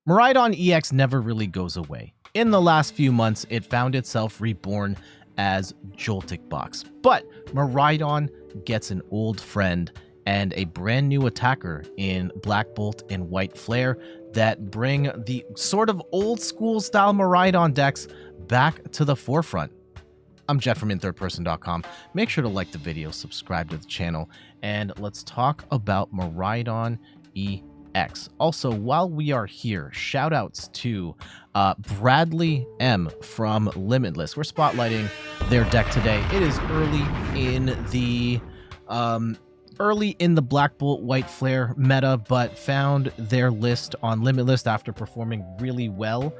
Miraidon EX never really goes away. In the last few months, it found itself reborn as Joltik Box. But Miraidon gets an old friend and a brand new attacker in Black Bolt and White Flare that bring the sort of old school style Miraidon decks back to the forefront. I'm Jet from inthirdperson.com. Make sure to like the video, subscribe to the channel, and let's talk about Miraidon EX. Also, while we are here, shout outs to Bradley M from Limitless. We're spotlighting their deck today. It is early in the Black Bolt White Flare meta, but found their list on Limitless after performing really well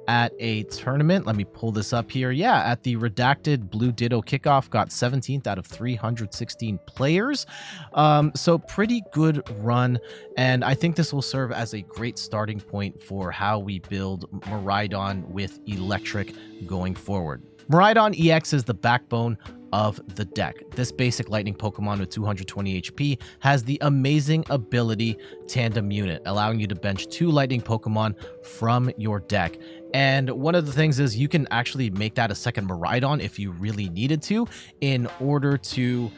at a tournament. Let me pull this up here. Yeah, at the Redacted Blue Ditto kickoff, got 17th out of 316 players. So pretty good run, and I think this will serve as a great starting point for how we build Miraidon with Electric going forward. Miraidon EX is the backbone of the deck. This basic lightning Pokemon with 220 HP has the amazing ability Tandem Unit, allowing you to bench 2 lightning Pokemon from your deck. And one of the things is you can actually make that a second Miraidon if you really needed to, in order to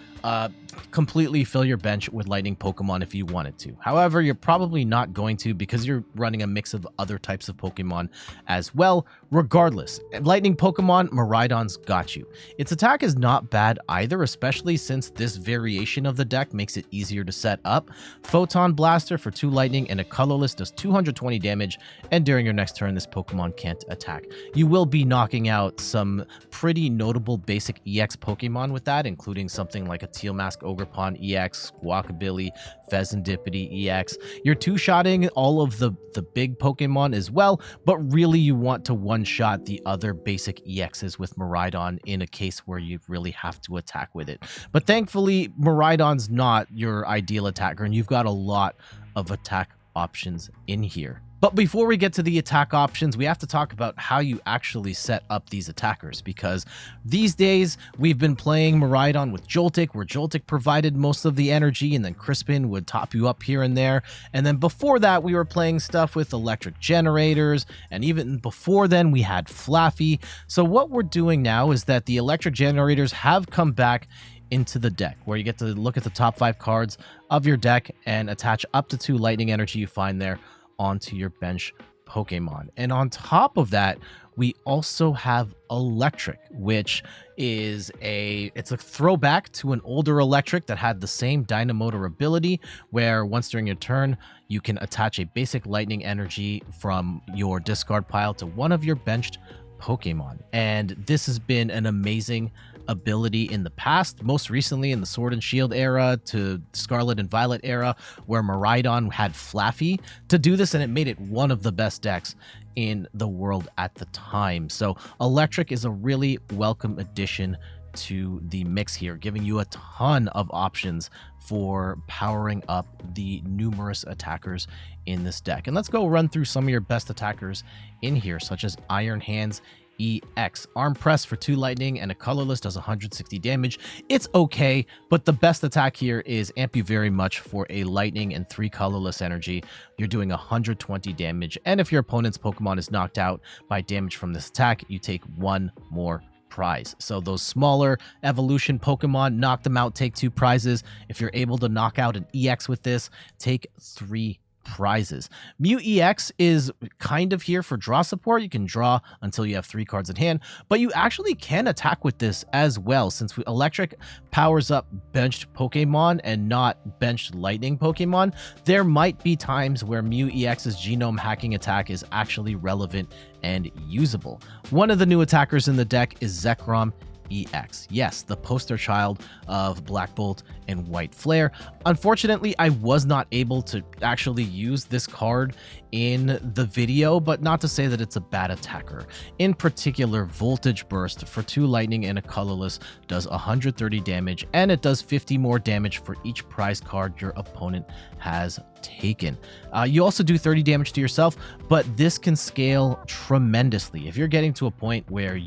completely fill your bench with lightning Pokemon if you wanted to. However, you're probably not going to, because you're running a mix of other types of Pokemon as well. Regardless, lightning Pokemon, Miraidon's got you. Its attack is not bad either, especially since this variation of the deck makes it easier to set up. Photon Blaster for 2 lightning and a colorless does 220 damage, and during your next turn, this Pokemon can't attack. You will be knocking out some pretty notable basic EX Pokemon with that, including something like a Teal Mask Ogerpon EX, Squawkabilly, Fezandipiti EX. You're two-shotting all of the big Pokemon as well, but really you want to one-shot the other basic EXs with Miraidon in a case where you really have to attack with it. But thankfully, Miraidon's not your ideal attacker, and you've got a lot of attack options in here. But before we get to the attack options, we have to talk about how you actually set up these attackers, because these days we've been playing Miraidon with Joltik, where Joltik provided most of the energy and then Crispin would top you up here and there. And then before that, we were playing stuff with electric generators, and even before then we had Flaffy. So what we're doing now is that the electric generators have come back into the deck, where you get to look at the top 5 cards of your deck and attach up to 2 lightning energy you find there onto your bench Pokemon. And on top of that, we also have Electric, which is it's a throwback to an older Electric that had the same Dynamotor ability, where once during your turn you can attach a basic lightning energy from your discard pile to one of your benched Pokemon. And this has been an amazing ability in the past, most recently in the Sword and Shield era to Scarlet and Violet era, where Miraidon had Flaffy to do this, and it made it one of the best decks in the world at the time. So Electric is a really welcome addition to the mix here, giving you a ton of options for powering up the numerous attackers in this deck. And let's go run through some of your best attackers in here, such as Iron Hands EX. Arm Press for 2 lightning and a colorless does 160 damage. It's okay, but the best attack here is Amp You Very Much for a lightning and 3 colorless energy. You're doing 120 damage, and if your opponent's Pokemon is knocked out by damage from this attack, you take 1 more prize. So those smaller evolution Pokemon, knock them out, take 2 prizes. If you're able to knock out an EX with this, take 3 prizes. Mew EX is kind of here for draw support. You can draw until you have 3 cards in hand, but you actually can attack with this as well, since Electric powers up benched Pokemon and not benched lightning Pokemon. There might be times where Mew EX's genome hacking attack is actually relevant and usable. One of the new attackers in the deck is Zekrom EX. Yes, the poster child of Black Bolt and White Flare. Unfortunately, I was not able to actually use this card in the video, but not to say that it's a bad attacker. In particular, Voltage Burst for 2 lightning and a colorless does 130 damage, and it does 50 more damage for each prize card your opponent has taken. You also do 30 damage to yourself, but this can scale tremendously. If you're getting to a point where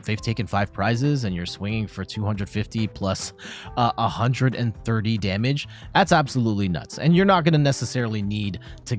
they've taken 5 prizes and you're swinging for 250 plus 130 damage, that's absolutely nuts. And you're not going to necessarily need to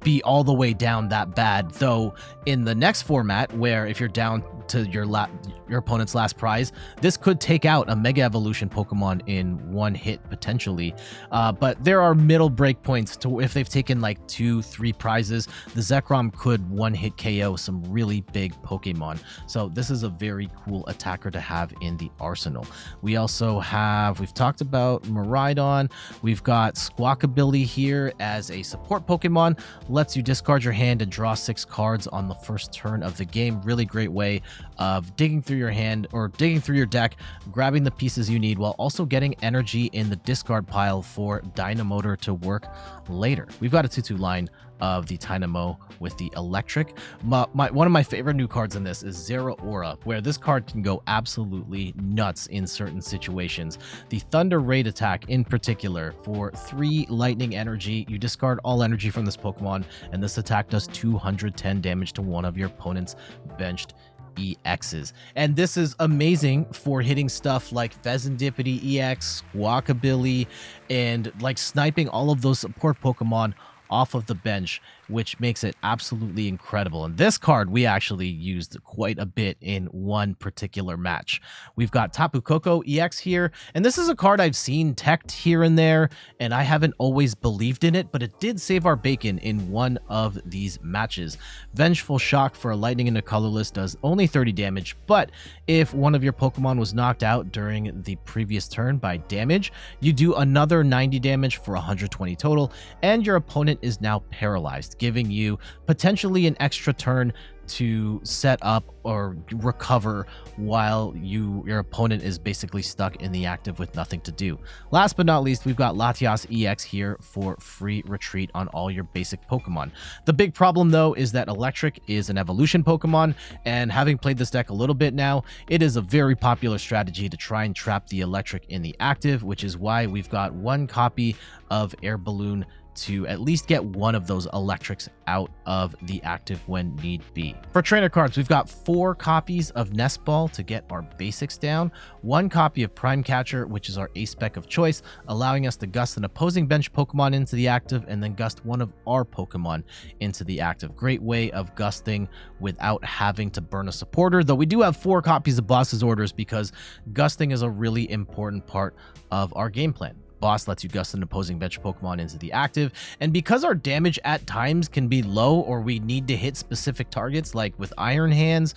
be be all the way down that bad. Though in the next format, where if you're down to your opponent's last prize, this could take out a Mega Evolution Pokemon in one hit potentially. But there are middle breakpoints to if they've taken like 2-3 prizes, the Zekrom could one-hit KO some really big Pokemon. So this is a very cool attacker to have in the arsenal. We also have, we've talked about Miraidon. We've got Squawkabilly here as a support Pokemon. Lets you discard your hand and draw 6 cards on the first turn of the game. Really great way of digging through your hand or digging through your deck, grabbing the pieces you need while also getting energy in the discard pile for Dynamotor to work later. We've got a 2-2 line of the Tynamo with the Electric. One of my favorite new cards in this is Zeraora, where this card can go absolutely nuts in certain situations. The Thunder Raid attack in particular, for 3 lightning energy, you discard all energy from this Pokemon, and this attack does 210 damage to one of your opponent's benched EXs. And this is amazing for hitting stuff like Fezandipiti EX, Squawkabilly, and like sniping all of those support Pokemon off of the bench, which makes it absolutely incredible. And this card we actually used quite a bit in one particular match. We've got Tapu Koko EX here, and this is a card I've seen teched here and there, and I haven't always believed in it, but it did save our bacon in one of these matches. Vengeful Shock for a Lightning and a Colorless does only 30 damage, but if one of your Pokemon was knocked out during the previous turn by damage, you do another 90 damage for 120 total, and your opponent is now paralyzed, giving you potentially an extra turn to set up or recover while your opponent is basically stuck in the active with nothing to do. Last but not least, we've got Latias EX here for free retreat on all your basic Pokemon. The big problem though is that Electric is an evolution Pokemon, and having played this deck a little bit now, it is a very popular strategy to try and trap the Electric in the active, which is why we've got 1 copy of Air Balloon to at least get one of those Electrics out of the active when need be. For trainer cards, we've got 4 copies of Nest Ball to get our basics down, 1 copy of Prime Catcher, which is our ace spec of choice, allowing us to gust an opposing bench Pokemon into the active and then gust one of our Pokemon into the active. Great way of gusting without having to burn a supporter, though we do have 4 copies of Boss's Orders because gusting is a really important part of our game plan. Boss lets you gust an opposing bench Pokemon into the active, and because our damage at times can be low or we need to hit specific targets like with Iron Hands,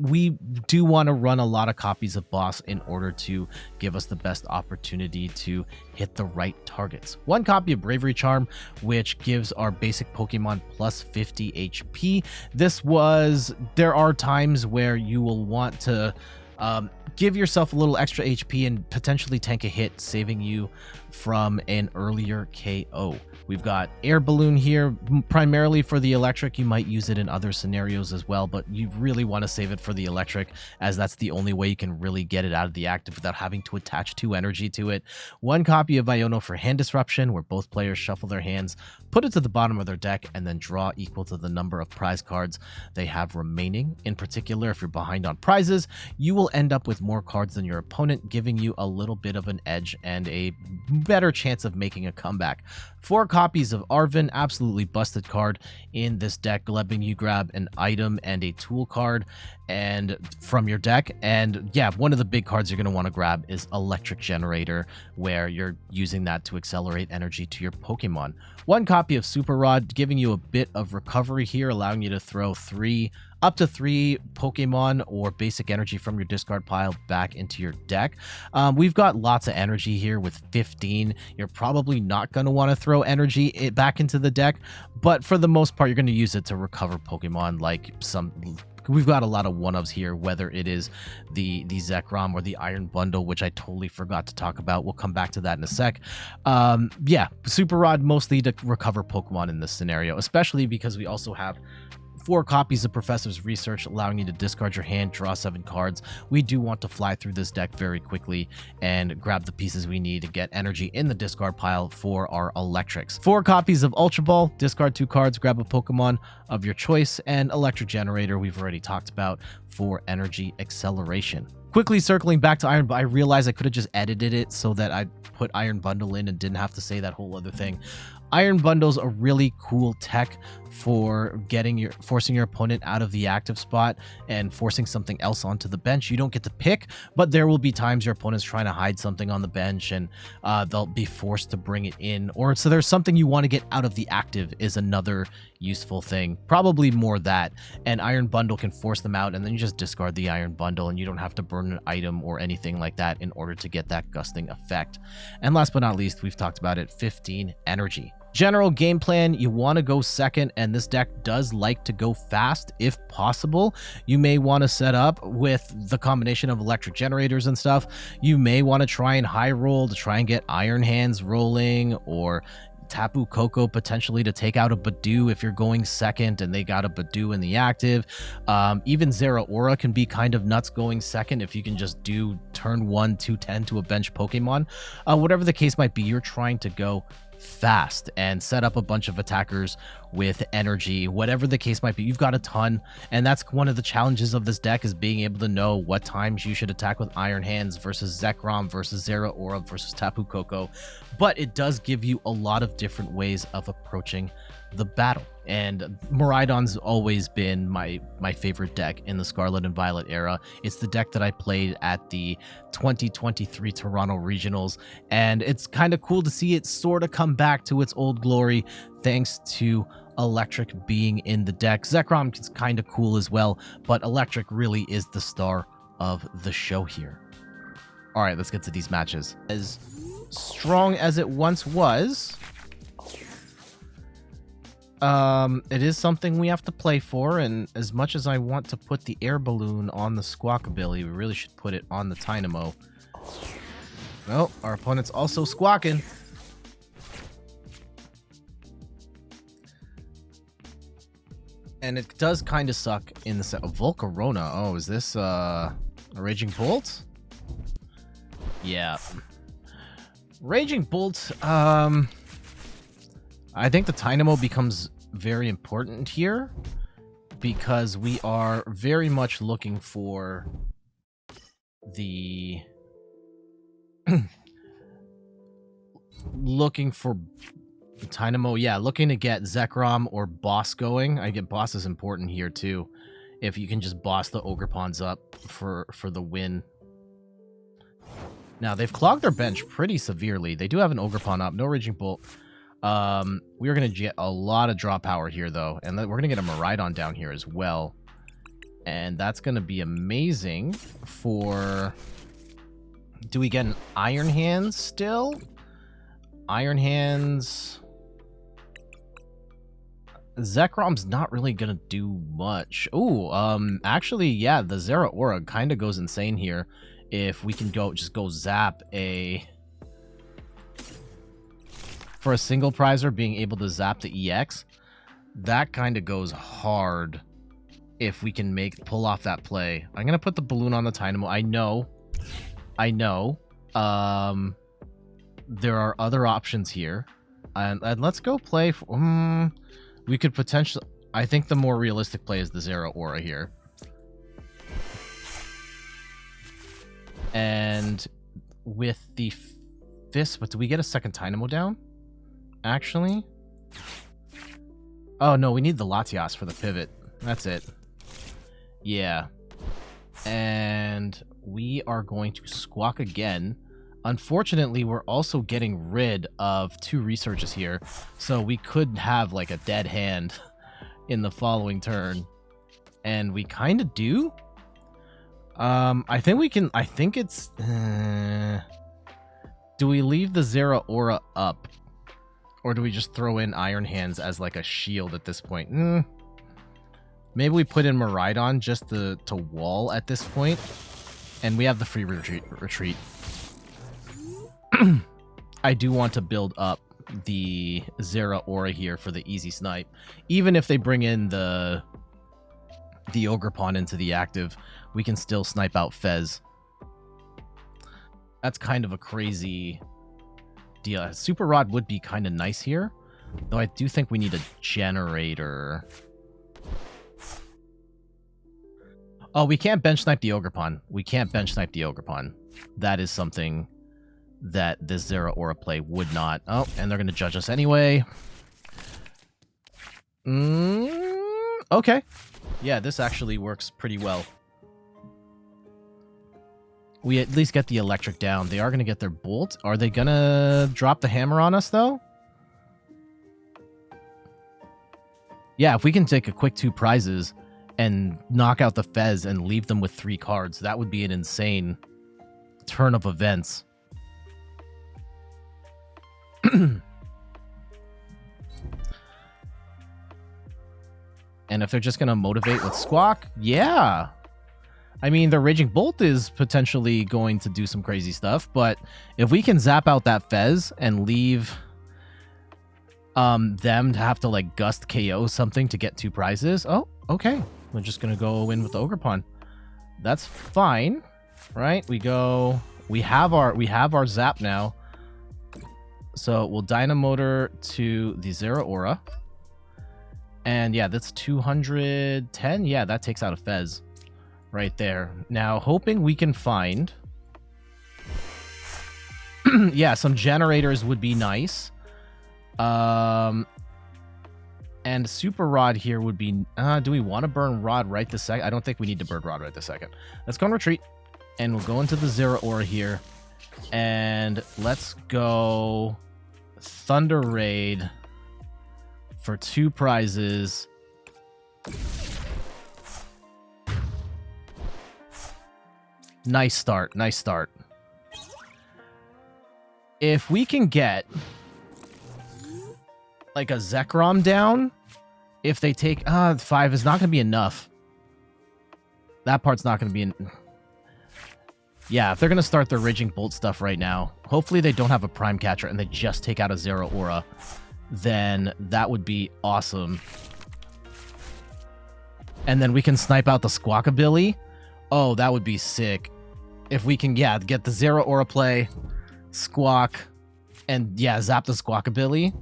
we do want to run a lot of copies of Boss in order to give us the best opportunity to hit the right targets. 1 copy of Bravery Charm, which gives our basic Pokemon plus 50 HP. There are times where you will want to give yourself a little extra HP and potentially tank a hit, saving you from an earlier KO. We've got Air Balloon here, primarily for the Electric. You might use it in other scenarios as well, but you really want to save it for the Electric, as that's the only way you can really get it out of the active without having to attach 2 energy to it. 1 copy of Iono for Hand Disruption, where both players shuffle their hands, put it to the bottom of their deck, and then draw equal to the number of prize cards they have remaining. In particular, if you're behind on prizes, you will end up with more cards than your opponent, giving you a little bit of an edge and a better chance of making a comeback. 4 copies of Arven, absolutely busted card in this deck, letting you grab an item and a tool card and from your deck. And yeah, one of the big cards you're going to want to grab is Electric Generator, where you're using that to accelerate energy to your Pokemon. 1 copy of Super Rod, giving you a bit of recovery here, allowing you to throw up to 3 Pokemon or basic energy from your discard pile back into your deck. We've got lots of energy here with 15. You're probably not going to want to throw energy back into the deck, but for the most part, you're going to use it to recover Pokemon like we've got a lot of one-ofs here, whether it is the Zekrom or the Iron Bundle, which I totally forgot to talk about. We'll come back to that in a sec. Yeah, Super Rod mostly to recover Pokemon in this scenario, especially because we also have 4 copies of Professor's Research, allowing you to discard your hand, draw 7 cards. We do want to fly through this deck very quickly and grab the pieces we need to get energy in the discard pile for our Electrics. 4 copies of Ultra Ball, discard 2 cards, grab a Pokemon of your choice, and Electric Generator we've already talked about for energy acceleration. Quickly circling back to Iron, but I realized I could have just edited it so that I put Iron Bundle in and didn't have to say that whole other thing. Iron Bundle's a really cool tech for forcing your opponent out of the active spot and forcing something else onto the bench. You don't get to pick, but there will be times your opponent's trying to hide something on the bench and they'll be forced to bring it in. Or so there's something you want to get out of the active is another useful thing. Probably more that. And Iron Bundle can force them out, and then you just discard the Iron Bundle and you don't have to burn an item or anything like that in order to get that gusting effect. And last but not least, we've talked about it, 15 energy. General game plan, you want to go second, and this deck does like to go fast if possible. You may want to set up with the combination of electric generators and stuff. You may want to try and high roll to try and get Iron Hands rolling, or Tapu Koko potentially to take out a Badoo if you're going second and they got a Badoo in the active. Even Zeraora can be kind of nuts going second if you can just do turn 1 210 to a bench Pokemon. Whatever the case might be, you're trying to go fast and set up a bunch of attackers with energy. Whatever the case might be, you've got a ton, and that's one of the challenges of this deck, is being able to know what times you should attack with Iron Hands versus Zekrom versus Zeraora versus Tapu Koko. But it does give you a lot of different ways of approaching the battle. And Miraidon's always been my favorite deck in the Scarlet and Violet era. It's the deck that I played at the 2023 Toronto Regionals, and it's kind of cool to see it sort of come back to its old glory thanks to Electric being in the deck. Zekrom is kind of cool as well, but Electric really is the star of the show here. All right, let's get to these matches. As strong as it once was, it is something we have to play for, and as much as I want to put the Air Balloon on the Squawkabilly, we really should put it on the Tynamo. Oh, our opponent's also squawking. And it does kind of suck in the set of Volcarona. Oh, is this a Raging Bolt? Yeah. Raging Bolt, I think the Tynamo becomes very important here because we are very much looking for the Tynamo, yeah, looking to get Zekrom or Boss going. I get Boss is important here too. If you can just boss the Ogre Pawns up for the win. Now, they've clogged their bench pretty severely. They do have an Ogre Pawn up, no Raging Bolt. We are going to get a lot of draw power here, though. And we're going to get a Miraidon down here as well. And that's going to be amazing for... Do we get an Iron Hands still? Iron Hands... Zekrom's not really going to do much. Oh, actually, yeah, the Zeraora kind of goes insane here. If we can just go zap a... For a single prizer, being able to zap the EX, that kind of goes hard if we can pull off that play. I'm going to put the balloon on the Tynamo. I know. There are other options here. And let's go play... we could potentially... I think the more realistic play is the Zeraora here. And with the Fist... But do we get a second Tynamo down? Actually? Oh, no, we need the Latias for the pivot. That's it. Yeah. And we are going to squawk again. Unfortunately, we're also getting rid of 2 researches here, so we could have like a dead hand in the following turn. And we kind of do. I think we can... I think it's... do we leave the Zeraora up? Or do we just throw in Iron Hands as like a shield at this point? Maybe we put in Miraidon just to wall at this point. And we have the free retreat. I do want to build up the Zeraora here for the easy snipe. Even if they bring in the Ogre Pawn into the active, we can still snipe out Fez. That's kind of a crazy deal. Super Rod would be kind of nice here, though I do think we need a generator. Oh, we can't bench snipe the Ogre Pawn. We can't bench snipe the Ogre Pawn. That is something that this Zeraora play would not. Oh, and they're going to judge us anyway. Okay. Yeah, this actually works pretty well. We at least get the electric down. They are going to get their bolt. Are they going to drop the hammer on us, though? Yeah, if we can take a quick 2 prizes and knock out the Fez and leave them with 3 cards, that would be an insane turn of events. And if they're just going to motivate with Squawk, yeah. I mean, the Raging Bolt is potentially going to do some crazy stuff, but if we can zap out that Fez and leave them to have to, like, Gust KO something to get 2 prizes, oh, okay. We're just going to go in with the Ogre Pawn. That's fine, right? We have our zap now. So we'll Dynamotor to the Zeraora. And yeah, that's 210. Yeah, that takes out a Fez right there. Now, hoping we can find... yeah, some generators would be nice. And Super Rod here would be... do we want to burn Rod right this second? I don't think we need to burn Rod right this second. Let's go and retreat. And we'll go into the Zeraora here. And let's go Thunder Raid for 2 prizes. Nice start. Nice start. If we can get like a Zekrom down, if they take 5 is not going to be enough. That part's not going to be yeah, if they're going to start their Raging Bolt stuff right now, hopefully they don't have a Prime Catcher and they just take out a Zeraora, then that would be awesome. And then we can snipe out the Squawkabilly. Oh, that would be sick. If we can, yeah, get the Zeraora play, Squawk, and yeah, zap the Squawkabilly.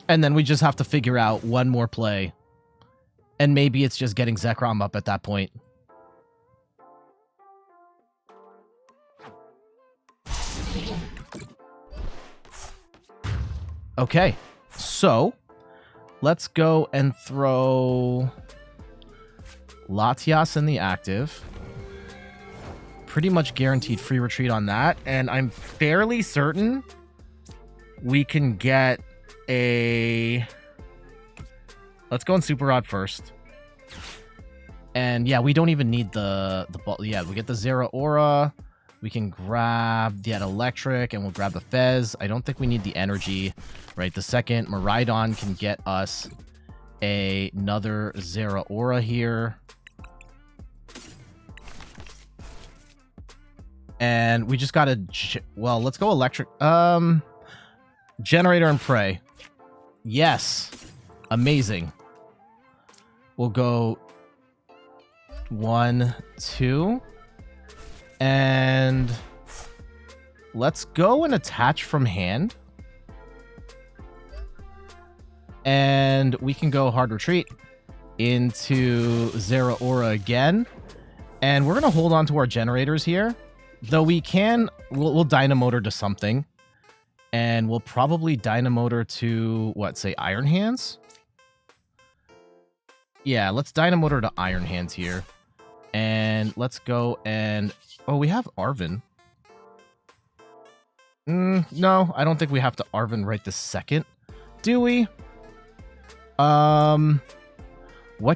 And then we just have to figure out one more play. And maybe it's just getting Zekrom up at that point. Okay, so let's go and throw Latias in the active. Pretty much guaranteed free retreat on that. And I'm fairly certain we can get a... Let's go in Super Rod first. And yeah, we don't even need the ball. Yeah, we get the Zeraora. We can grab that electric and we'll grab the Fez. I don't think we need the energy, right? The second Miraidon can get us another Zeraora here. And we just gotta, well, let's go electric. Generator and Prey. Yes. Amazing. We'll go 1, 2. And let's go and attach from hand. And we can go hard retreat into Zeraora again. And we're going to hold on to our generators here. Though we can, we'll Dynamotor to something. And we'll probably Dynamotor to, what, say Iron Hands? Yeah, let's Dynamotor to Iron Hands here. And let's go and... Oh, we have Arven. No, I don't think we have to Arven right this second. Do we? What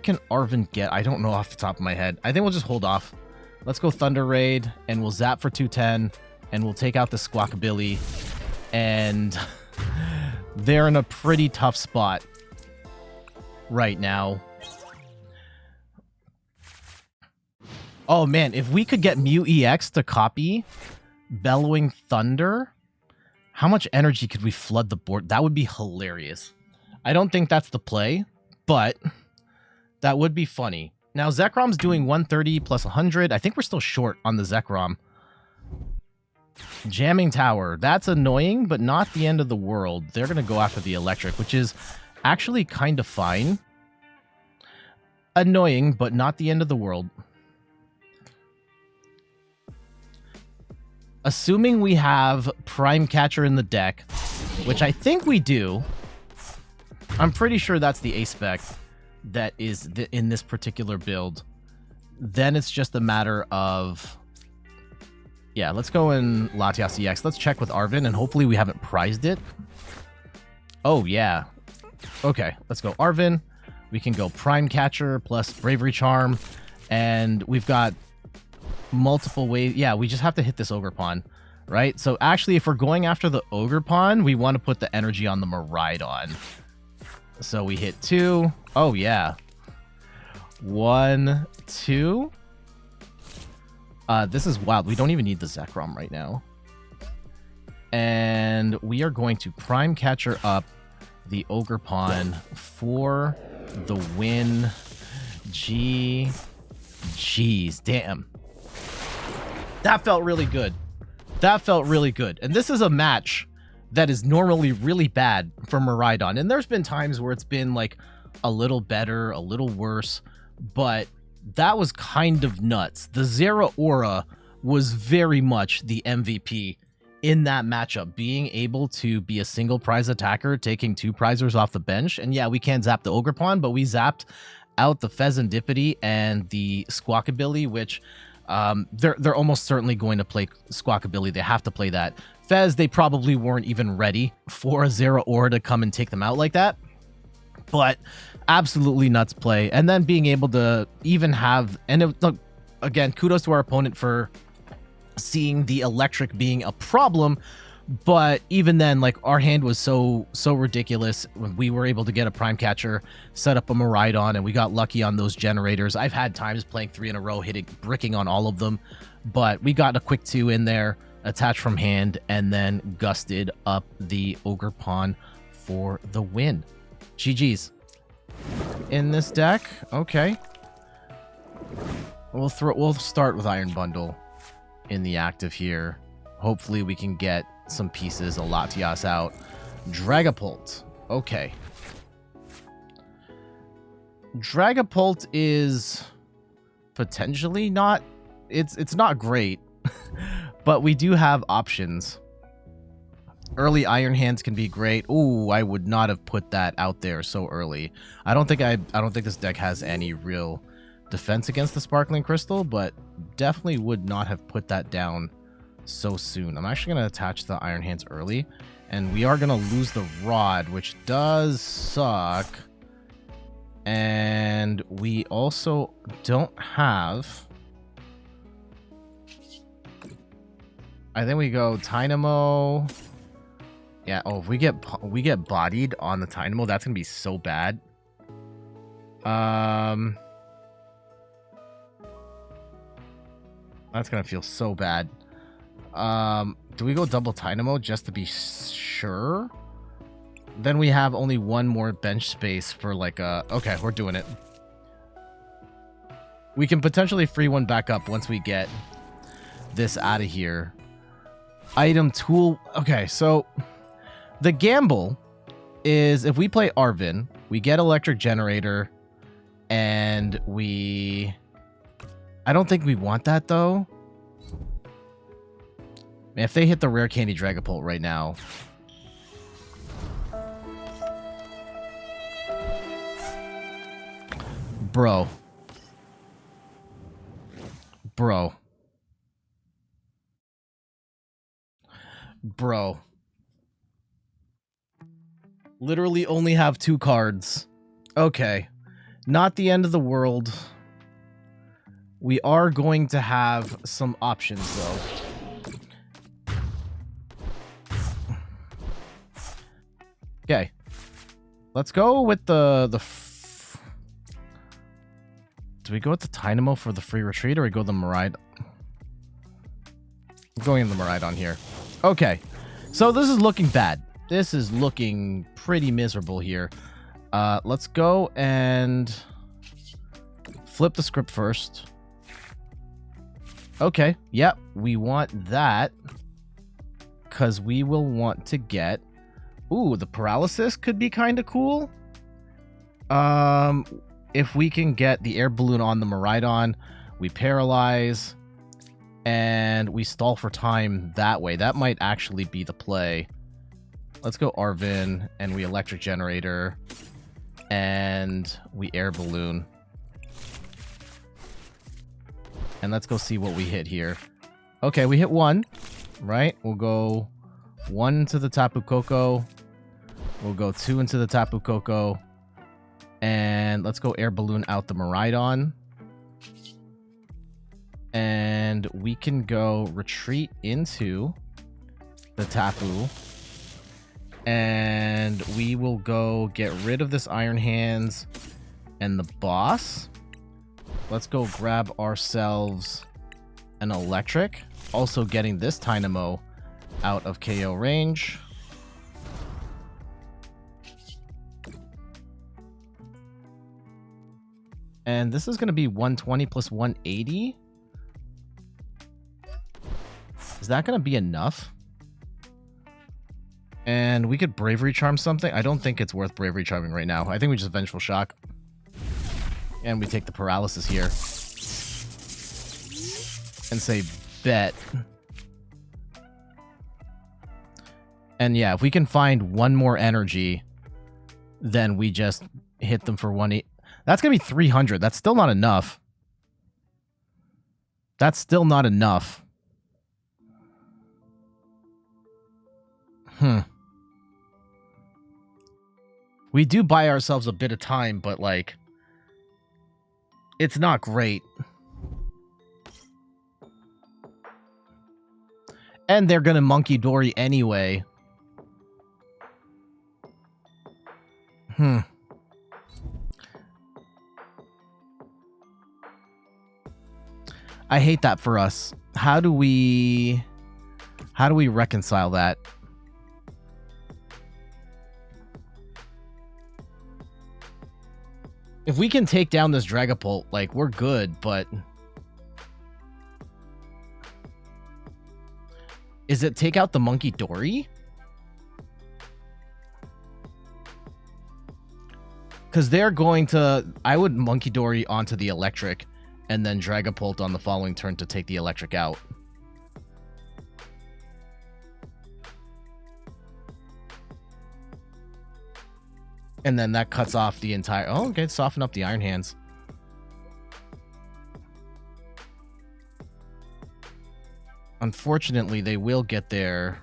can Arven get? I don't know off the top of my head. I think we'll just hold off. Let's go Thunder Raid, and we'll zap for 210, and we'll take out the Squawkabilly. And they're in a pretty tough spot right now. Oh, man, if we could get Mew EX to copy Bellowing Thunder, how much energy could we flood the board? That would be hilarious. I don't think that's the play, but that would be funny. Now, Zekrom's doing 130 plus 100. I think we're still short on the Zekrom. Jamming Tower. That's annoying, but not the end of the world. They're going to go after the electric, which is actually kind of fine. Annoying, but not the end of the world. assuming we have Prime Catcher in the deck, which I think we do. I'm pretty sure that's the A-spec that is in this particular build. Then it's just a matter of... Yeah, let's go in Latias EX. Let's check with Arven, and hopefully we haven't prized it. Oh, yeah. Okay, let's go Arven. We can go Prime Catcher plus Bravery Charm, and we've got multiple ways. Yeah, we just have to hit this Ogerpon, right? So actually, if we're going after the Ogerpon, we want to put the energy on the Miraidon. So we hit 2. Oh, yeah. 1, 2. This is wild. We don't even need the Zekrom right now. And we are going to Prime Catcher up the Ogerpon for the win. Jeez, damn. That felt really good. That felt really good. And this is a match that is normally really bad for Miraidon. And there's been times where it's been like a little better, a little worse, but that was kind of nuts. The Zeraora was very much the MVP in that matchup, being able to be a single prize attacker, taking 2 prizers off the bench. And yeah, we can't zap the Ogerpon, but we zapped out the Fezandipiti and the Squawkabilly, which they're almost certainly going to play Squawkabilly. They have to play that. Fez, they probably weren't even ready for a Zeraora to come and take them out like that. But absolutely nuts play. And then being able to even have, and it, look, again, kudos to our opponent for seeing the electric being a problem. But even then, like, our hand was so ridiculous when we were able to get a Prime Catcher, set up a Miraidon, and we got lucky on those generators. I've had times playing 3 in a row, bricking on all of them, but we got a quick 2 in there, attached from hand, and then gusted up the Ogerpon for the win. GG's. In this deck, okay. We'll start with Iron Bundle in the active here. Hopefully we can get some pieces of Latias out. Dragapult. Okay. Dragapult is potentially not... It's not great, but we do have options. Early Iron Hands can be great. Ooh, I would not have put that out there so early. I don't think this deck has any real defense against the Sparkling Crystal, but definitely would not have put that down so soon. I'm actually going to attach the Iron Hands early, and we are going to lose the Rod, which does suck. And we also don't have... I think we go Tynamo. Yeah, oh, if we get bodied on the Tynamo, that's going to be so bad. That's going to feel so bad. Do we go double Tynamo just to be sure? Then we have only 1 more bench space for like a... Okay, we're doing it. We can potentially free 1 back up once we get this out of here. Item tool. Okay, so the gamble is if we play Arven, we get Electric Generator, and we... I don't think we want that, though. If they hit the Rare Candy Dragapult right now... Bro. Literally only have 2 cards. Okay. Not the end of the world. We are going to have some options, though. Okay. Let's go with the do we go with the Tynamo for the free retreat, or we go the Miraidon? I'm going in the Miraidon here. Okay. So this is looking bad. This is looking pretty miserable here. Let's go and flip the script first. Okay. Yep. We want that because we will want to get... Ooh, the paralysis could be kind of cool. If we can get the air balloon on the Miraidon, we paralyze. And we stall for time that way. That might actually be the play. Let's go Arven, and we Electric Generator, and we Air Balloon. And let's go see what we hit here. Okay, we hit 1, right? We'll go 1 into the Tapu Koko. We'll go 2 into the Tapu Koko. And let's go Air Balloon out the Miraidon. And we can go retreat into the Tapu. And we will go get rid of this Iron Hands and the boss. Let's go grab ourselves an Electric. Also getting this Tynamo out of KO range. And this is going to be 120 plus 180. Is that going to be enough? And we could Bravery Charm something. I don't think it's worth Bravery Charming right now. I think we just Vengeful Shock. And we take the Paralysis here. And say, bet. And yeah, if we can find one more energy, then we just hit them for 180. That's going to be 300. That's still not enough. That's still not enough. We do buy ourselves a bit of time, but, like, it's not great. And they're going to Monkey Dory anyway. I hate that for us. How do we reconcile that? If we can take down this Dragapult, like, we're good, but... Is it take out the Monkey Dory? Because they're going to... I would Monkey Dory onto the Electric, and then Dragapult on the following turn to take the Electric out. And then that cuts off the entire... Oh, okay, soften up the Iron Hands. Unfortunately, they will get that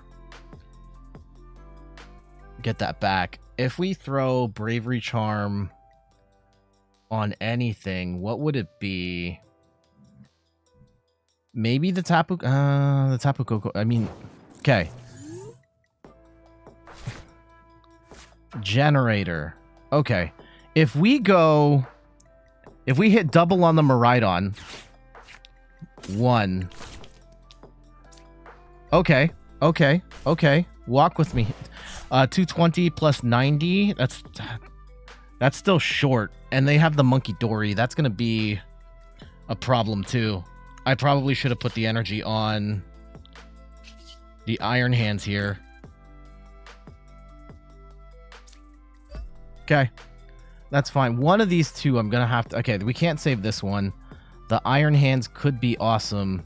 back. If we throw Bravery Charm on anything, what would it be? Maybe the Tapu Koko. I mean, okay. Generator. Okay. If we hit double on the Miraidon. 1. Okay. Walk with me. 220 plus 90. That's still short. And they have the Monkey Dory. That's going to be a problem too. I probably should have put the energy on the Iron Hands here. Okay. That's fine. One of these two I'm going to have to... Okay, we can't save this one. The Iron Hands could be awesome.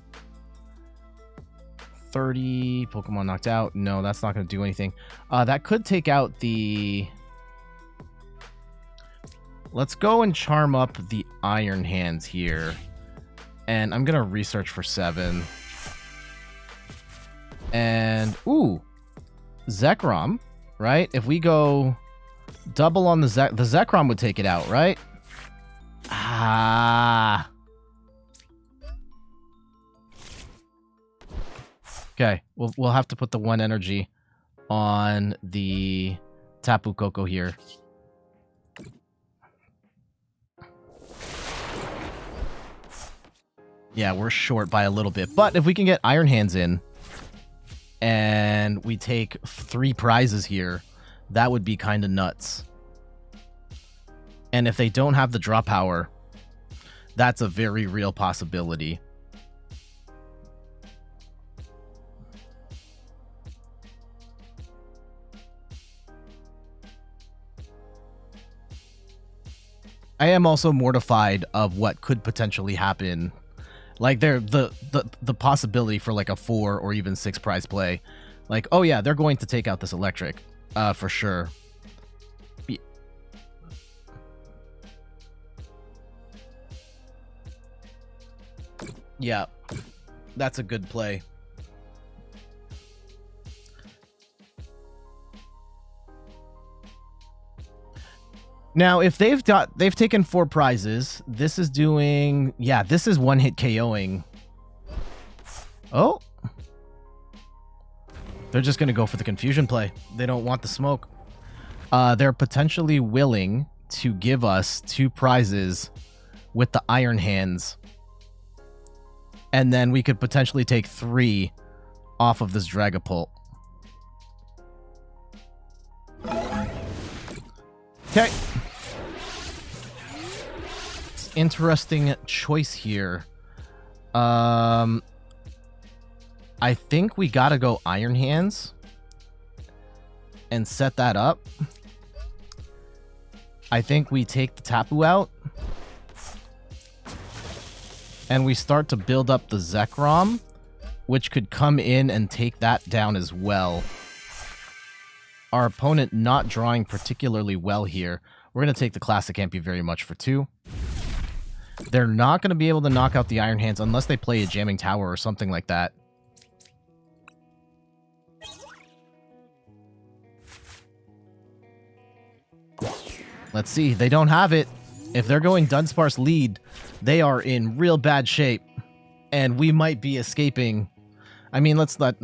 30 Pokemon knocked out. No, that's not going to do anything. That could take out the... Let's go and charm up the Iron Hands here. And I'm going to research for 7. And, ooh, Zekrom, right? If we go double on the Zekrom would take it out, right? Ah. Okay, we'll have to put the 1 energy on the Tapu Koko here. Yeah, we're short by a little bit. But if we can get Iron Hands in and we take 3 prizes here, that would be kind of nuts. And if they don't have the draw power, that's a very real possibility. I am also mortified of what could potentially happen Like the possibility for like a 4 or even 6 prize play. Like, oh yeah, they're going to take out this electric, for sure. Yeah, that's a good play. Now, if they've taken 4 prizes, this is doing, yeah, this is one hit KOing. Oh, they're just gonna go for the confusion play. They don't want the smoke. They're potentially willing to give us 2 prizes with the Iron Hands, and then we could potentially take 3 off of this Dragapult. Okay. Interesting choice here. I think we gotta go Iron Hands and set that up. I think we take the Tapu out and we start to build up the Zekrom, which could come in and take that down as well. Our opponent not drawing particularly well here. We're going to take the Classic Amp very much for 2. They're not going to be able to knock out the Iron Hands unless they play a Jamming Tower or something like that. Let's see. They don't have it. If they're going Dunsparce lead, they are in real bad shape. And we might be escaping. I mean, let's let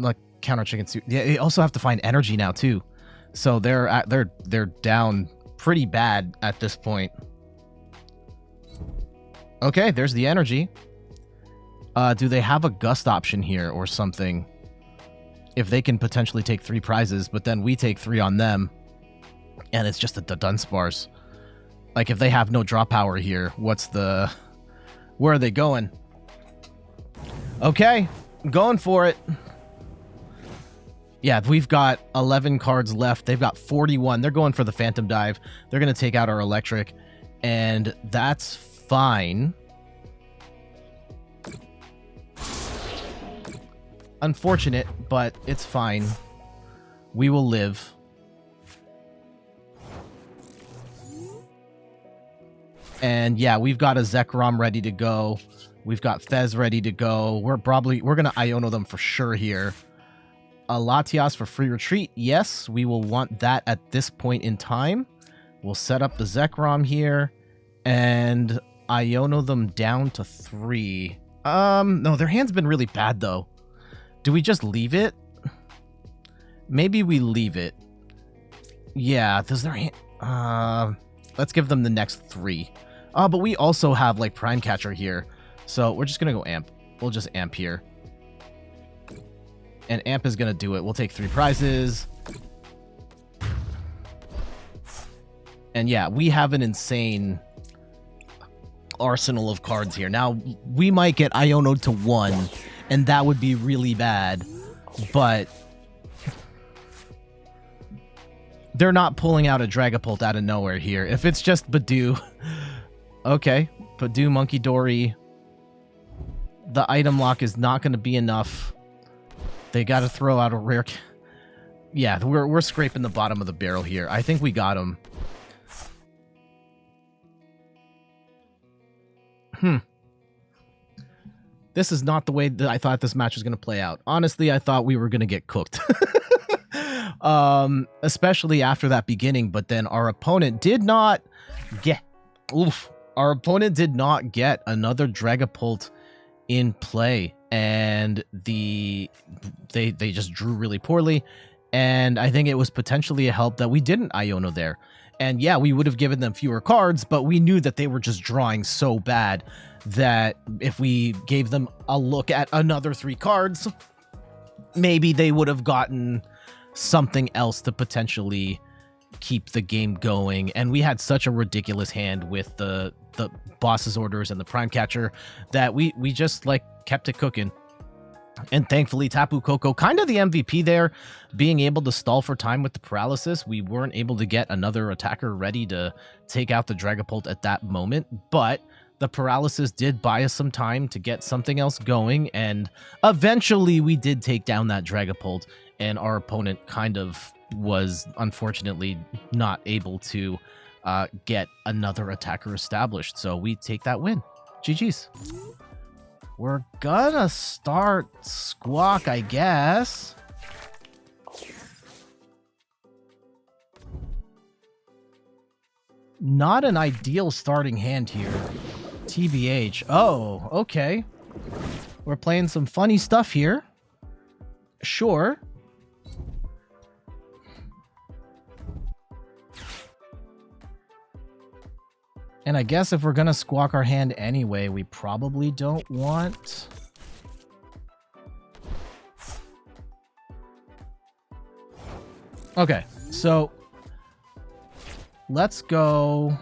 counter Chicken Soup. Yeah, they also have to find energy now, too. So they're down pretty bad at this point. Okay, there's the energy. Do they have a gust option here or something? If they can potentially take 3 prizes, but then we take 3 on them, and it's just a Dunsparce. Like, if they have no draw power here, where are they going? Okay, going for it. Yeah, we've got 11 cards left. They've got 41. They're going for the Phantom Dive. They're going to take out our Electric, and that's fine. Unfortunate, but it's fine. We will live. And yeah, we've got a Zekrom ready to go. We've got Fez ready to go. We're going to Iono them for sure here. A Latias for free retreat. Yes, we will want that at this point in time. We'll set up the Zekrom here and Iono them down to 3. No, their hand's been really bad though. Do we just leave it? Maybe we leave it. Yeah, does their hand... let's give them the next 3. But we also have like Prime Catcher here. So we're just going to go Amp. We'll just Amp here. And Amp is going to do it. We'll take 3 prizes. And yeah, we have an insane arsenal of cards here. Now, we might get Iono to 1, and that would be really bad. But they're not pulling out a Dragapult out of nowhere here. If it's just Badoo... Okay, Badoo, Monkey Dory. The item lock is not going to be enough. They got to throw out a rare... Yeah, we're scraping the bottom of the barrel here. I think we got him. This is not the way that I thought this match was going to play out. Honestly, I thought we were going to get cooked. Especially after that beginning, but then our opponent did not get... Oof. Our opponent did not get another Dragapult in play, and they just drew really poorly, and I think it was potentially a help that we didn't Iono there. And yeah, we would have given them fewer cards, but we knew that they were just drawing so bad that if we gave them a look at another 3 cards, maybe they would have gotten something else to potentially keep the game going. And we had such a ridiculous hand with the boss's orders and the Prime Catcher that we just like kept it cooking. And thankfully, Tapu Koko, kind of the MVP there, being able to stall for time with the paralysis. We weren't able to get another attacker ready to take out the Dragapult at that moment, but The paralysis did buy us some time to get something else going, and eventually we did take down that Dragapult, and our opponent kind of was unfortunately not able to get another attacker established. So we take that win. GG's. We're gonna start Squawk, I guess. Not an ideal starting hand here. TBH. Oh, okay. We're playing some funny stuff here. Sure. And I guess if we're gonna squawk our hand anyway, we probably don't want... Okay, so let's go...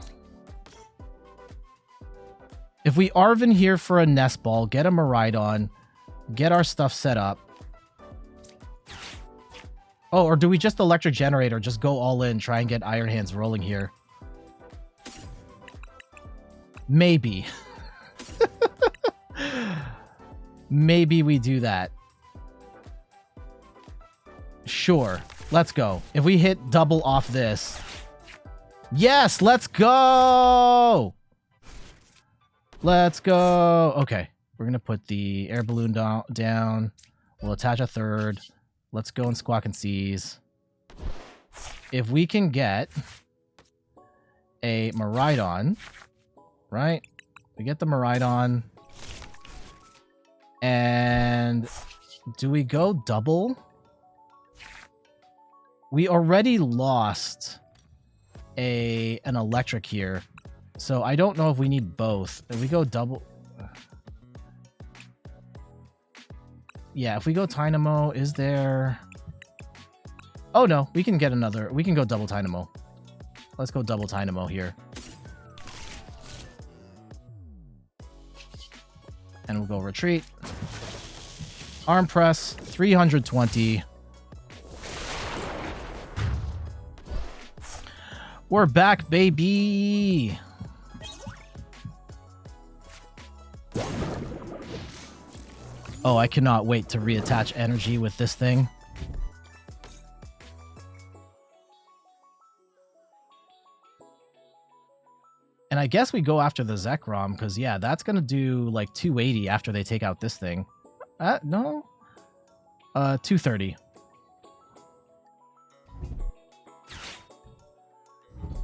If we Arven here for a Nest Ball, get a Miraidon, get our stuff set up. Oh, or do we just Electric Generator, just go all in, try and get Iron Hands rolling here? Maybe. Maybe we do that. Sure. Let's go. If we hit double off this. Yes, let's go! Let's go. Okay. We're going to put the Air Balloon down. We'll attach a third. Let's go and Squawk and Seize. If we can get a Miraidon... Right? We get the Miraidon. And do we go double? We already lost an electric here. So I don't know if we need both. If we go double... Yeah, if we go Tynamo, is there... Oh no, we can get another... We can go double Tynamo. Let's go double Tynamo here. And we'll go retreat. Arm press, 320. We're back, baby! Oh, I cannot wait to reattach energy with this thing. And I guess we go after the Zekrom, because, yeah, that's going to do, like, 280 after they take out this thing. No? 230.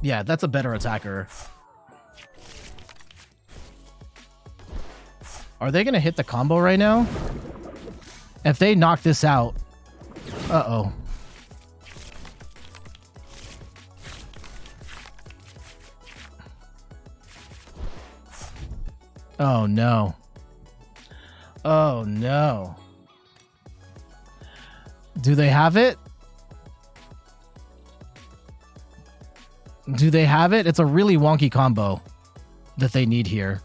Yeah, that's a better attacker. Are they going to hit the combo right now? If they knock this out... Uh-oh. Oh, no. Oh, no. Do they have it? Do they have it? It's a really wonky combo that they need here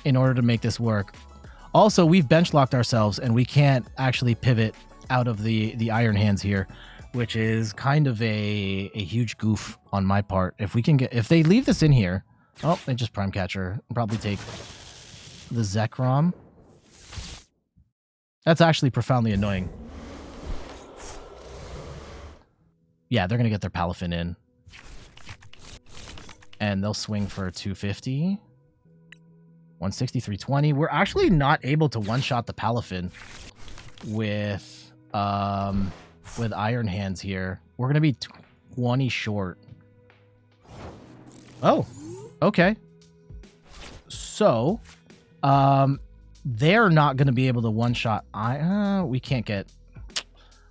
in order to make this work. Also, we've bench locked ourselves and we can't actually pivot out of the Iron Hands here, which is kind of a huge goof on my part. If we can get... If they leave this in here... Oh, they just Prime Catcher. Probably take... the Zekrom. That's actually profoundly annoying. Yeah, they're going to get their Palafin in. And they'll swing for 250. 160, 320. We're actually not able to one-shot the Palafin with Iron Hands here. We're going to be 20 short. Oh, okay. So... they're not going to be able to one-shot. We can't get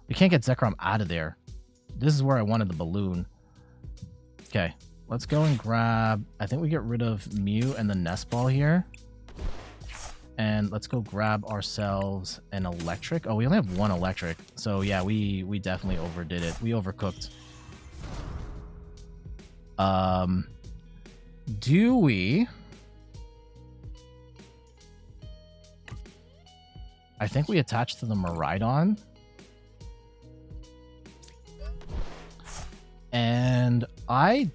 Zekrom out of there. This is where I wanted the balloon. Okay, let's go and grab... I think we get rid of Mew and the Nest Ball here. And let's go grab ourselves an electric. Oh, we only have one electric. So yeah, we definitely overdid it. We overcooked. Do we... I think we attach to the Miraidon. And I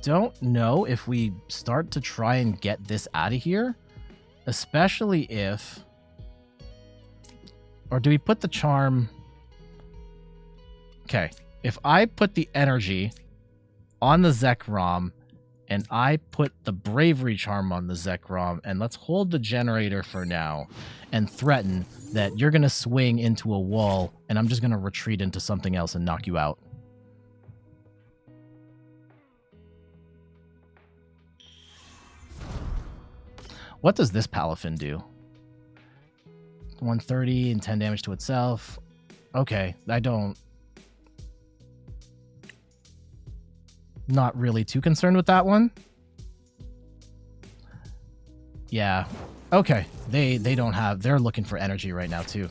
don't know if we start to try and get this out of here, especially if... Or do we put the charm... Okay, if I put the energy on the Zekrom, and I put the Bravery Charm on the Zekrom, and let's hold the generator for now, and threaten that you're going to swing into a wall, and I'm just going to retreat into something else and knock you out. What does this Palafin do? 130 and 10 damage to itself. Okay, I don't... Not really too concerned with that one. Yeah. Okay. They don't have... They're looking for energy right now, too.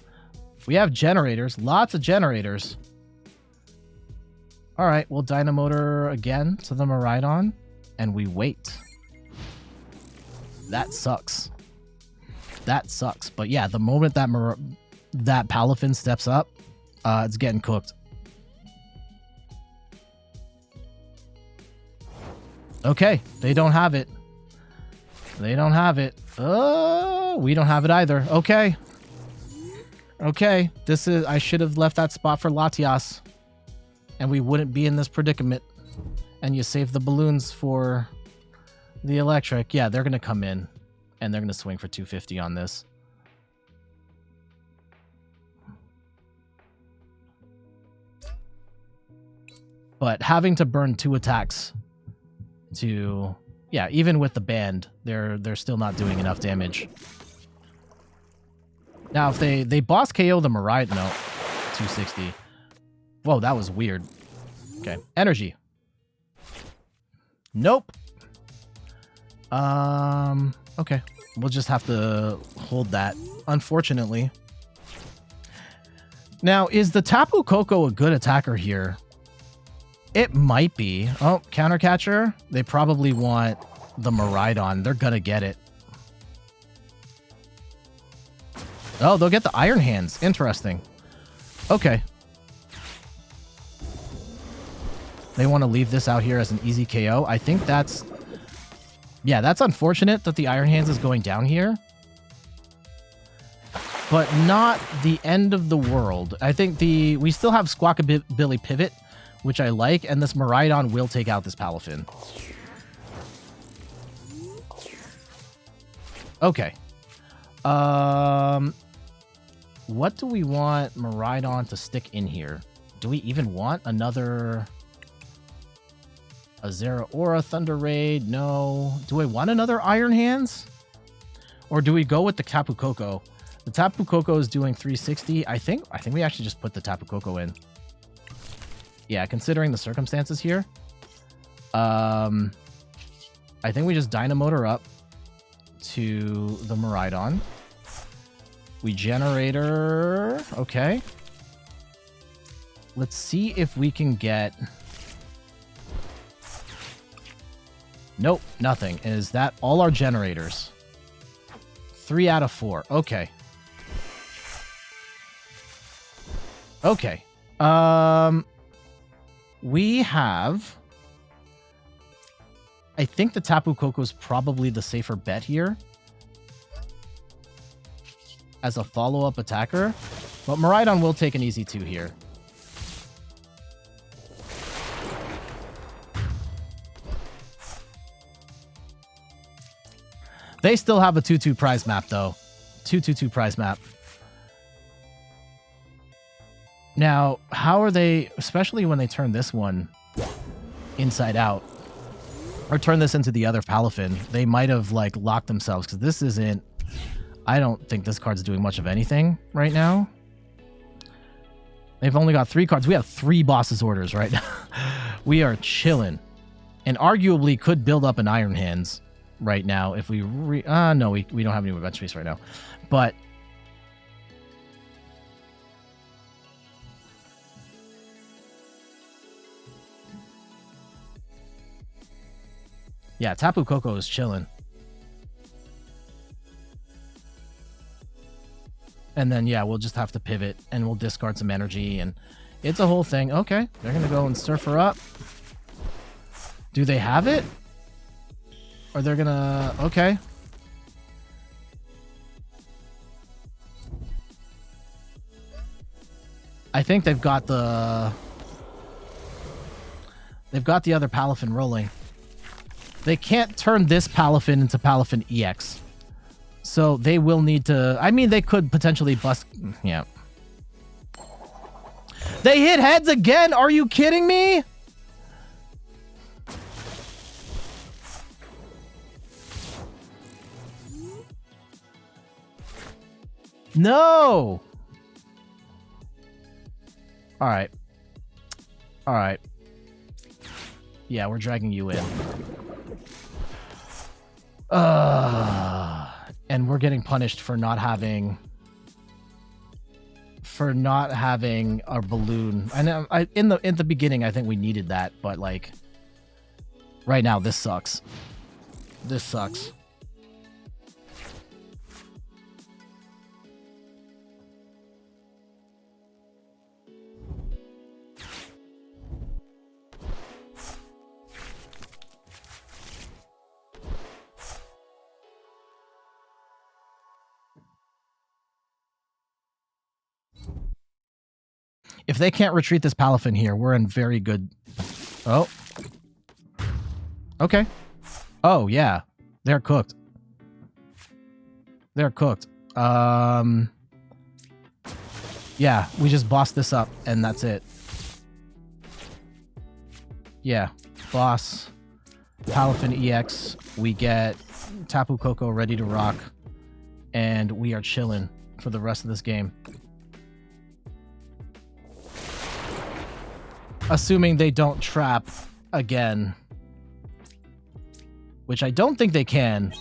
We have generators. Lots of generators. Alright, we'll Dynamotor again to the Miraidon. And we wait. That sucks. That sucks. But yeah, the moment that that Palafin steps up, it's getting cooked. Okay, they don't have it. They don't have it. Oh, we don't have it either. Okay. Okay, this is... I should have left that spot for Latias. And we wouldn't be in this predicament. And you save the balloons for the electric. Yeah, they're going to come in. And they're going to swing for 250 on this. But having to burn 2 attacks... to... Yeah, even with the band, they're still not doing enough damage. Now, if they boss KO the Miraidon... No, 260. Whoa, that was weird. Okay, energy. Nope. Okay. We'll just have to hold that, unfortunately. Now, is the Tapu Koko a good attacker here? It might be. Oh, counter catcher. They probably want the Miraidon. They're gonna get it. Oh, they'll get the Iron Hands. Interesting. Okay. They want to leave this out here as an easy KO. I think that's... Yeah, that's unfortunate that the Iron Hands is going down here. But not the end of the world. I think we still have Squawkabilly pivot, which I like, and this Miraidon will take out this Palafin. Okay. What do we want Miraidon to stick in here? Do we even want another... a Zeraora Thunder Raid? No. Do I want another Iron Hands? Or do we go with the Tapu Koko? The Tapu Koko is doing 360. I think we actually just put the Tapu Koko in. Yeah, considering the circumstances here. I think we just Dynamotor up to the Miraidon. We Generator. Okay. Let's see if we can get... Nope, nothing. Is that all our generators? 3 out of 4. Okay. Okay. We have... I think the Tapu Koko is probably the safer bet here. As a follow-up attacker. But Miraidon will take an easy 2 here. They still have a 2-2 prize map, though. 2-2-2 prize map. Now, how are they... Especially when they turn this one inside out. Or turn this into the other Palafin. They might have, like, locked themselves. Because this isn't... I don't think this card's doing much of anything right now. They've only got 3 cards. We have 3 bosses orders right now. We are chilling. And arguably could build up an Iron Hands right now if we... no, we don't have any bench space right now. But... yeah, Tapu Koko is chilling. And then, yeah, we'll just have to pivot and we'll discard some energy and it's a whole thing. Okay, they're going to go and surf her up. Do they have it? Or they're gonna... Okay. I think they've got the... They've got the other Palafin rolling. They can't turn this Palafin into Palafin EX. So they will need to... I mean, they could potentially bust... Yeah. They hit heads again! Are you kidding me? No! Alright. Alright. Yeah, we're dragging you in. And we're getting punished for not having... For not having our balloon. I know in the beginning I think we needed that, but like right now this sucks. This sucks. If they can't retreat this Palafin here, we're in very good... Oh. Okay. Oh, yeah. They're cooked. They're cooked. Yeah, we just bossed this up, and that's it. Yeah. Boss. Palafin EX. We get Tapu Koko ready to rock. And we are chilling for the rest of this game. Assuming they don't trap again. Which I don't think they can.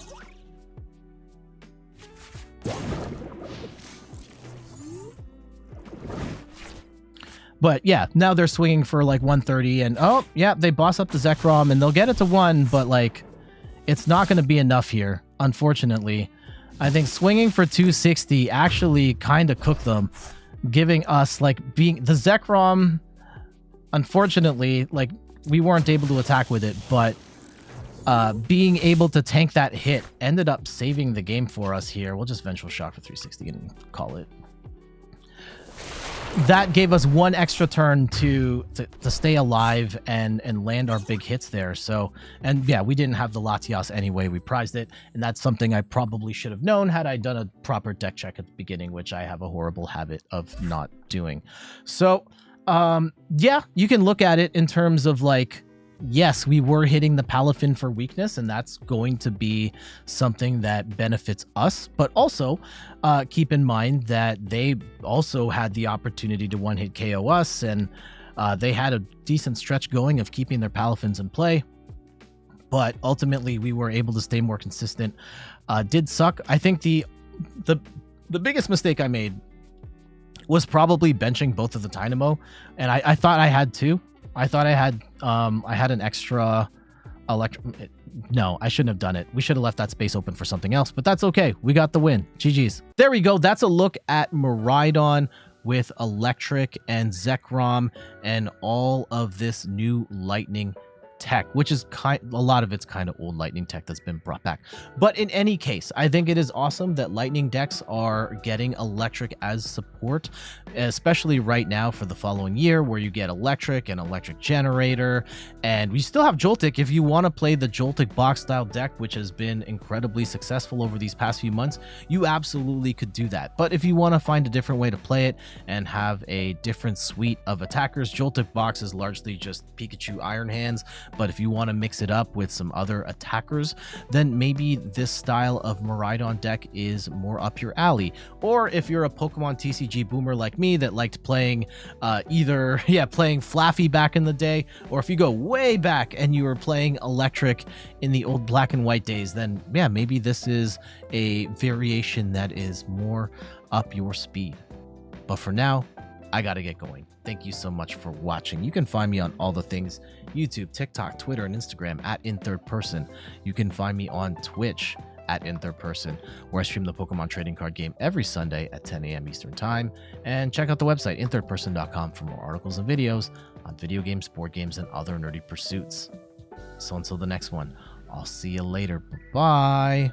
But yeah, now they're swinging for like 130 and oh, yeah, they boss up the Zekrom and they'll get it to 1, but like it's not going to be enough here, unfortunately. I think swinging for 260 actually kind of cooked them, giving us like being the Zekrom. Unfortunately, like, we weren't able to attack with it, but being able to tank that hit ended up saving the game for us here. We'll just Vengeful Shock for 360 and call it. That gave us one extra turn to stay alive and land our big hits there. So, and yeah, we didn't have the Latias anyway. We prized it, and that's something I probably should have known had I done a proper deck check at the beginning, which I have a horrible habit of not doing. So... yeah, you can look at it in terms of like, yes, we were hitting the Palafin for weakness, and that's going to be something that benefits us. But also, keep in mind that they also had the opportunity to one-hit KO us, and they had a decent stretch going of keeping their Palafins in play. But ultimately, we were able to stay more consistent. Did suck. I think the biggest mistake I made was probably benching both of the Tynamo, and I thought I had two. I thought I had an extra no, I shouldn't have done it. We should have left that space open for something else, but that's okay. We got the win. GG's. There we go. That's a look at Miraidon with Electric and Zekrom and all of this new Lightning tech, which is a lot of it's kind of old Lightning tech that's been brought back. But in any case, I think it is awesome that Lightning decks are getting Electric as support, especially right now for the following year, where you get Electric and Electric Generator, and we still have Joltik if you want to play the Joltik box style deck, which has been incredibly successful over these past few months. You absolutely could do that. But if you want to find a different way to play it and have a different suite of attackers, Joltik box is largely just Pikachu Iron Hands. But if you want to mix it up with some other attackers, then maybe this style of Miraidon deck is more up your alley. Or if you're a Pokemon TCG boomer like me that liked playing playing Flaffy back in the day, or if you go way back and you were playing Electric in the old black and white days, then yeah, maybe this is a variation that is more up your speed. But for now, I gotta get going. Thank you so much for watching. You can find me on all the things: YouTube, TikTok, Twitter, and Instagram at In3rdPerson. You can find me on Twitch at In3rdPerson, where I stream the Pokemon trading card game every Sunday at 10 a.m. Eastern Time. And check out the website, In3rdPerson.com, for more articles and videos on video games, board games, and other nerdy pursuits. So until the next one, I'll see you later. Bye-bye.